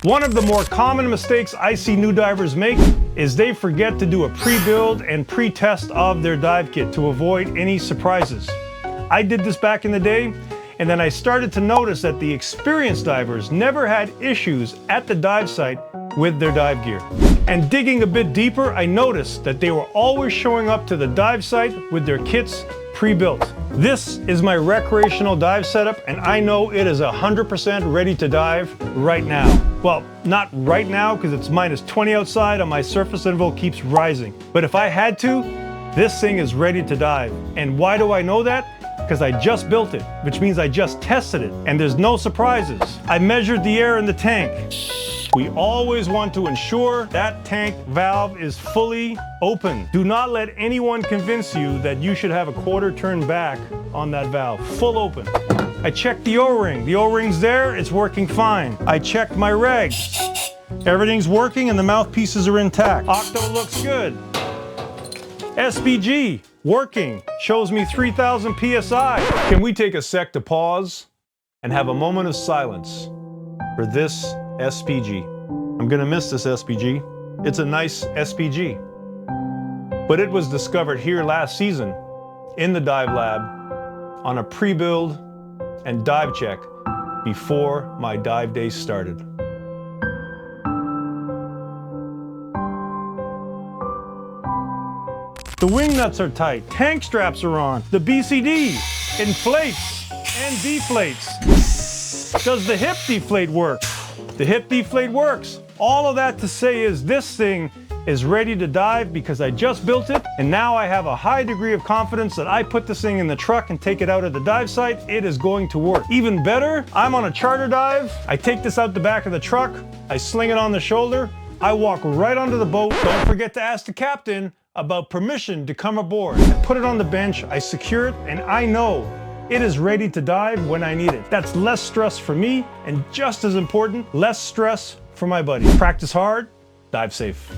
One of the more common mistakes I see new divers make is they forget to do a pre-build and pre-test of their dive kit to avoid any surprises. I did this back in the day, and then I started to notice that the experienced divers never had issues at the dive site with their dive gear. And digging a bit deeper, I noticed that they were always showing up to the dive site with their kits pre-built. This is my recreational dive setup, and I know it is 100% ready to dive right now. Well, not right now because it's -20 outside and my surface interval keeps rising. But if I had to, this thing is ready to dive. And why do I know that? Because I just built it, which means I just tested it, and there's no surprises. I measured the air in the tank. We always want to ensure that tank valve is fully open. Do not let anyone convince you that you should have a quarter turn back on that valve. Full open. I checked the O-ring. The O-ring's there, it's working fine. I checked my reg. Everything's working and the mouthpieces are intact. Octo looks good. SPG, working. Shows me 3,000 PSI. Can we take a sec to pause and have a moment of silence for this SPG? I'm gonna miss this SPG. It's a nice SPG. But it was discovered here last season in the dive lab on a pre-build and dive check before my dive days started. The wing nuts are tight, tank straps are on, the BCD inflates and deflates. Does the hip deflate work? The hip deflate works. All of that to say is this thing is ready to dive because I just built it, and now I have a high degree of confidence that I put this thing in the truck and take it out at the dive site, it is going to work. Even better, I'm on a charter dive, I take this out the back of the truck, I sling it on the shoulder, I walk right onto the boat. Don't forget to ask the captain about permission to come aboard. I put it on the bench, I secure it, and I know it is ready to dive when I need it. That's less stress for me, and just as important, less stress for my buddy. Practice hard, dive safe.